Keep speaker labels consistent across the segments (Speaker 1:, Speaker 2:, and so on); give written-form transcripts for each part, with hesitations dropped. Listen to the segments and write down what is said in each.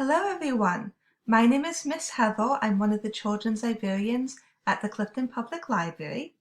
Speaker 1: Hello everyone, my name is Miss Heather. I'm one of the children's librarians at the Clifton Public Library.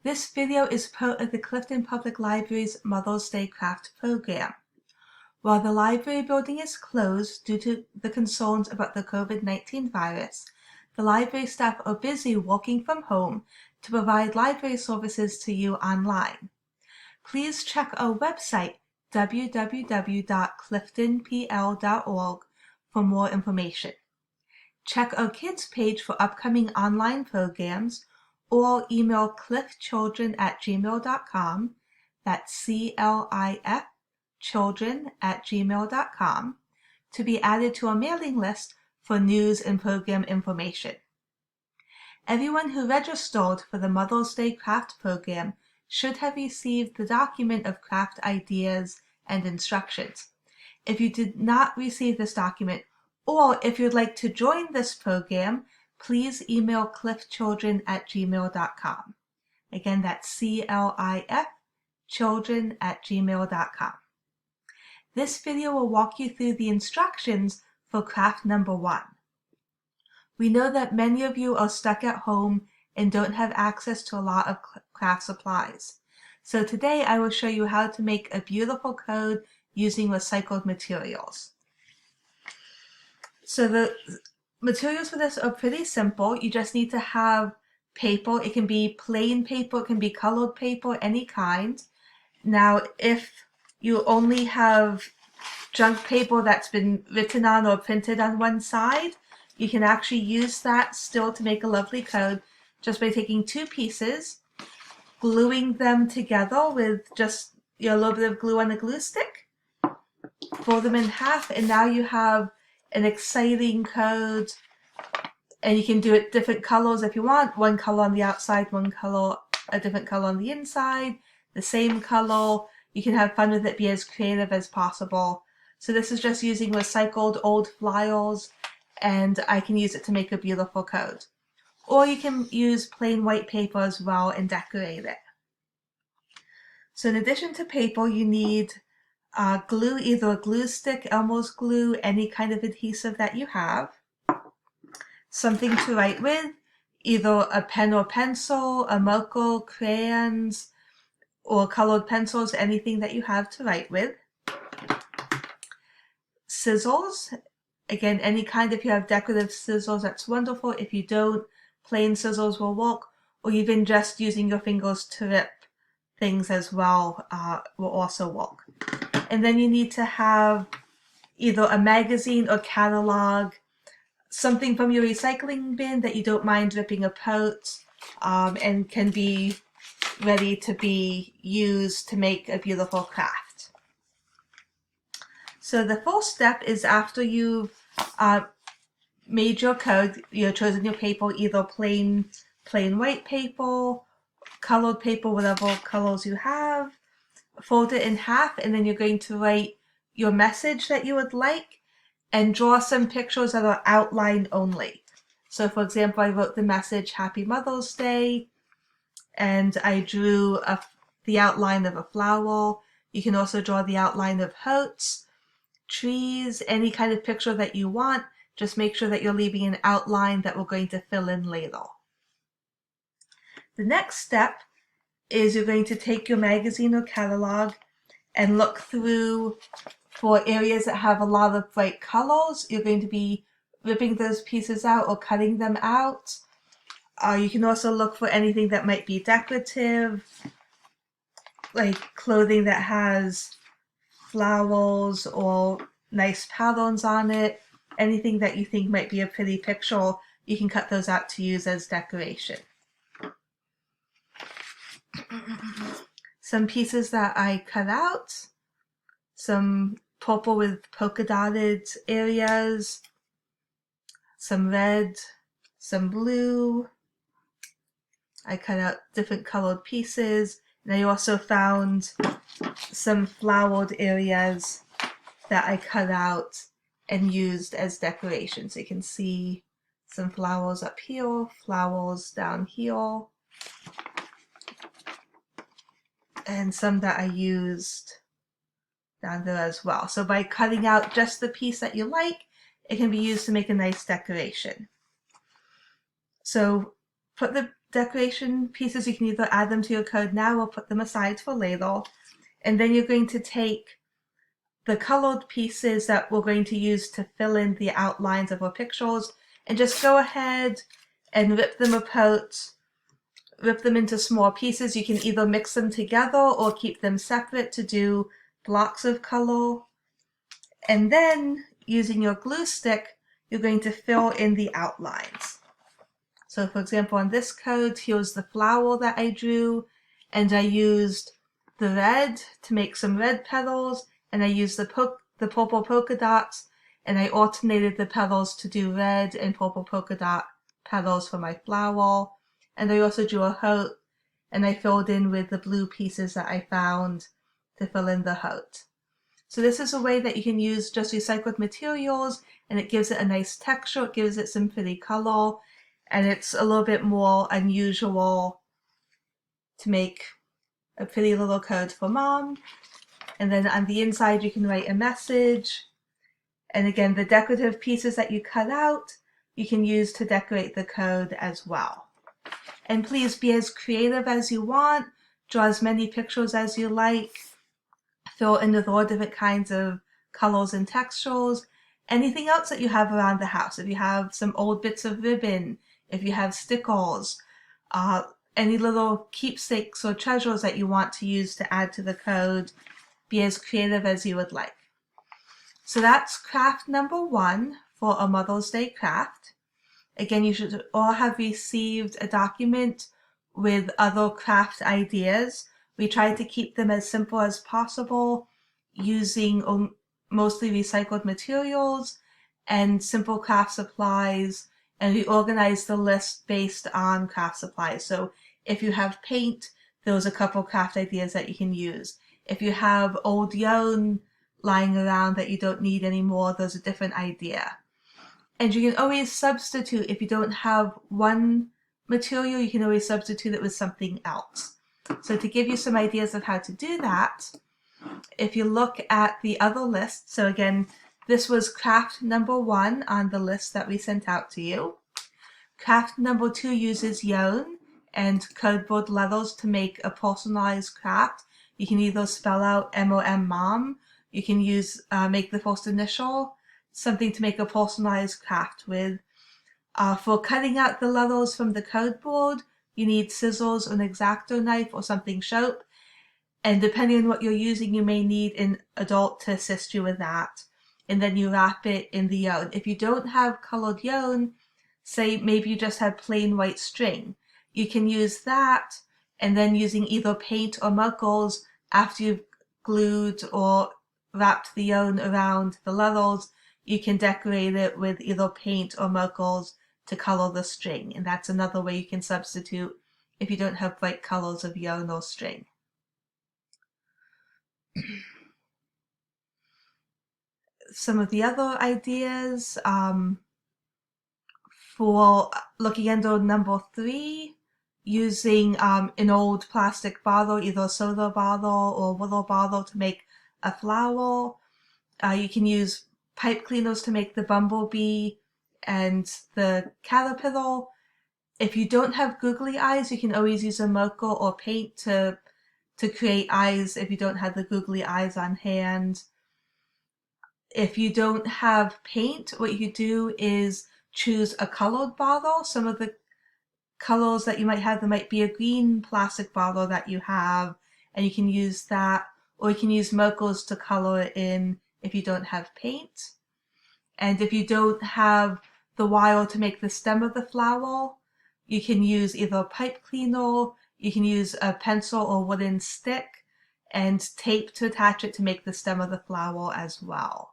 Speaker 1: This video is part of the Clifton Public Library's Mother's Day Craft program. While the library building is closed due to the concerns about the COVID-19 virus, the library staff are busy working from home to provide library services to you online. Please check our website www.cliftonpl.org for more information. Check our kids page for upcoming online programs or email clifchildren@gmail.com, that's CLIF children@gmail.com, to be added to our mailing list for news and program information. Everyone who registered for the Mother's Day Craft program should have received the document of craft ideas and instructions. If you did not receive this document, or if you'd like to join this program, please email clifchildren@gmail.com. Again, that's CLIF children@gmail.com. This video will walk you through the instructions for craft number 1. We know that many of you are stuck at home and don't have access to a lot of craft supplies. So today I will show you how to make a beautiful code using recycled materials. So the materials for this are pretty simple. You just need to have paper. It can be plain paper, it can be colored paper, any kind. Now, if you only have junk paper that's been written on or printed on one side, you can actually use that still to make a lovely code just by taking 2 pieces, gluing them together with just a little bit of glue on a glue stick, fold them in half, and now you have an exciting code. And you can do it different colors if you want. One color on the outside, one color, a different color on the inside, the same color. You can have fun with it, be as creative as possible. So this is just using recycled old flyers, and I can use it to make a beautiful code. Or you can use plain white paper as well and decorate it. So in addition to paper, you need glue, either a glue stick, Elmer's glue, any kind of adhesive that you have. Something to write with, either a pen or pencil, a marker, crayons, or colored pencils, anything that you have to write with. Scissors, again, any kind. If you have decorative scissors, that's wonderful. If you don't, plain scissors will work, or even just using your fingers to rip things as well will also work. And then you need to have either a magazine or catalog, something from your recycling bin that you don't mind ripping apart, and can be ready to be used to make a beautiful craft. So the first step is after you've made your code, you've chosen your paper, either plain white paper, colored paper, whatever colors you have, fold it in half, and then you're going to write your message that you would like and draw some pictures that are outline only. So for example, I wrote the message, Happy Mother's Day, and I drew the outline of a flower. You can also draw the outline of hearts, trees, any kind of picture that you want. Just make sure that you're leaving an outline that we're going to fill in later. The next step is you're going to take your magazine or catalog and look through for areas that have a lot of bright colors. You're going to be ripping those pieces out or cutting them out. You can also look for anything that might be decorative, like clothing that has flowers or nice patterns on it. Anything that you think might be a pretty picture, you can cut those out to use as decoration. Some pieces that I cut out, some purple with polka dotted areas, some red, some blue. I cut out different colored pieces, and I also found some flowered areas that I cut out and used as decoration. So you can see some flowers up here, flowers down here, and some that I used down there as well. So by cutting out just the piece that you like, it can be used to make a nice decoration. So put the decoration pieces, you can either add them to your code now or put them aside for later. And then you're going to take the colored pieces that we're going to use to fill in the outlines of our pictures and just go ahead and rip them apart, rip them into small pieces. You can either mix them together or keep them separate to do blocks of color. And then using your glue stick, you're going to fill in the outlines. So for example, on this code, here's the flower that I drew, and I used the red to make some red petals, and I used the purple polka dots, and I alternated the petals to do red and purple polka dot petals for my flower. And I also drew a heart, and I filled in with the blue pieces that I found to fill in the heart. So this is a way that you can use just recycled materials, and it gives it a nice texture, it gives it some pretty color, and it's a little bit more unusual to make a pretty little code for mom. And then on the inside you can write a message. And again, the decorative pieces that you cut out, you can use to decorate the code as well. And please be as creative as you want, draw as many pictures as you like, fill in with all different kinds of colors and textures. Anything else that you have around the house, if you have some old bits of ribbon, if you have stickers, any little keepsakes or treasures that you want to use to add to the code, be as creative as you would like. So that's craft number 1 for a Mother's Day craft. Again, you should all have received a document with other craft ideas. We tried to keep them as simple as possible using mostly recycled materials and simple craft supplies, and we organized the list based on craft supplies. So if you have paint, there's a couple craft ideas that you can use. If you have old yarn lying around that you don't need anymore, there's a different idea. And you can always substitute. If you don't have one material, you can always substitute it with something else. So to give you some ideas of how to do that, if you look at the other list, so again, this was craft number 1 on the list that we sent out to you. Craft number 2 uses yarn and cardboard letters to make a personalized craft. You can either spell out MOM mom, you can use make the first initial, something to make a personalized craft with. For cutting out the letters from the cardboard, you need scissors, an X-Acto knife, or something sharp. And depending on what you're using, you may need an adult to assist you with that. And then you wrap it in the yarn. If you don't have colored yarn, say maybe you just have plain white string, you can use that, and then using either paint or markers after you've glued or wrapped the yarn around the letters, you can decorate it with either paint or markers to color the string. And that's another way you can substitute if you don't have bright colors of yarn or string. Some of the other ideas for looking under number 3, using an old plastic bottle, either a soda bottle or water bottle, to make a flower. You can use pipe cleaners to make the bumblebee and the caterpillar. If you don't have googly eyes, you can always use a marker or paint to create eyes if you don't have the googly eyes on hand. If you don't have paint, what you do is choose a colored bottle. Some of the colors that you might have, there might be a green plastic bottle that you have, and you can use that, or you can use markers to color it in if you don't have paint. And if you don't have the wire to make the stem of the flower, you can use either a pipe cleaner, you can use a pencil or wooden stick, and tape to attach it to make the stem of the flower as well.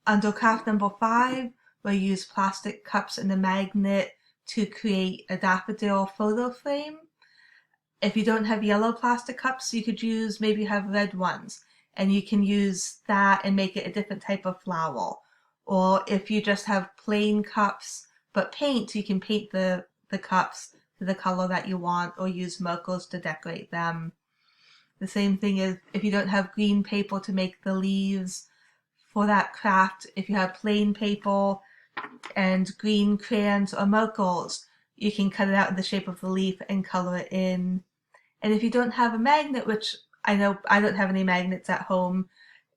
Speaker 1: Under craft number 5, we'll use plastic cups and a magnet to create a daffodil photo frame. If you don't have yellow plastic cups, you could use, maybe you have red ones, and you can use that and make it a different type of flower. Or if you just have plain cups but paint, you can paint the cups to the color that you want, or use markers to decorate them. The same thing is if you don't have green paper to make the leaves for that craft, if you have plain paper and green crayons or markers, you can cut it out in the shape of the leaf and color it in. And if you don't have a magnet, which I know I don't have any magnets at home,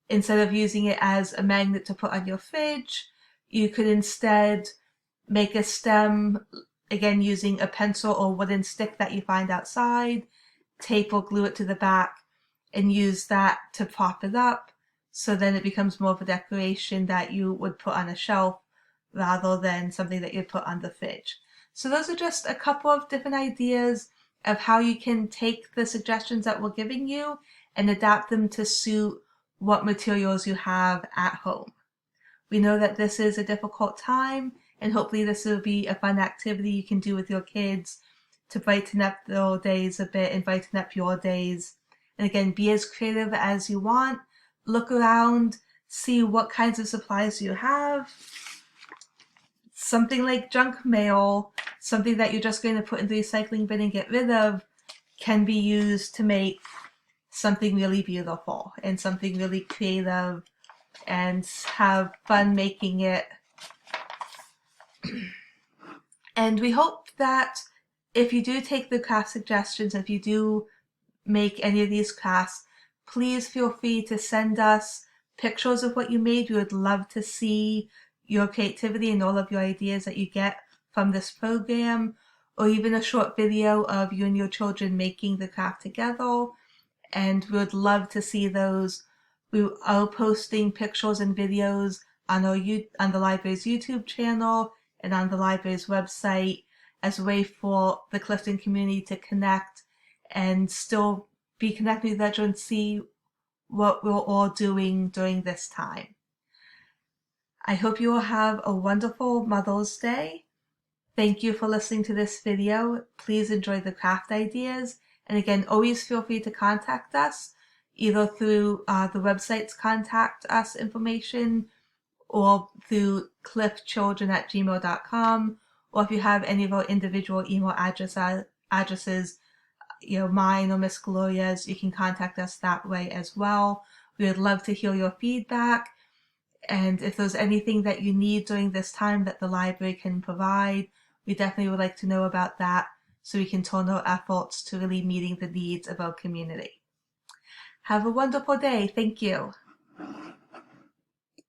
Speaker 1: instead of using it as a magnet to put on your fridge, you could instead make a stem, again using a pencil or wooden stick that you find outside, tape or glue it to the back, and use that to prop it up, so then it becomes more of a decoration that you would put on a shelf rather than something that you'd put on the fridge. So those are just a couple of different ideas of how you can take the suggestions that we're giving you and adapt them to suit what materials you have at home. We know that this is a difficult time, and hopefully this will be a fun activity you can do with your kids to brighten up their days a bit and brighten up your days. And again, be as creative as you want. Look around, see what kinds of supplies you have. Something like junk mail, something that you're just going to put in the recycling bin and get rid of, can be used to make something really beautiful and something really creative, and have fun making it. And we hope that if you do take the craft suggestions, if you do make any of these crafts, please feel free to send us pictures of what you made. We would love to see your creativity and all of your ideas that you get from this program, or even a short video of you and your children making the craft together. And we would love to see those. We are posting pictures and videos on the library's YouTube channel and on the library's website as a way for the Clifton community to connect and still be connected with each other and see what we're all doing during this time. I hope you will have a wonderful Mother's Day. Thank you for listening to this video. Please enjoy the craft ideas. And again, always feel free to contact us, either through the website's contact us information or through cliffchildren@gmail.com, or if you have any of our individual email addresses, mine or Miss Gloria's, you can contact us that way as well. We would love to hear your feedback. And if there's anything that you need during this time that the library can provide, we definitely would like to know about that, so we can turn our efforts to really meeting the needs of our community. Have a wonderful day. Thank you.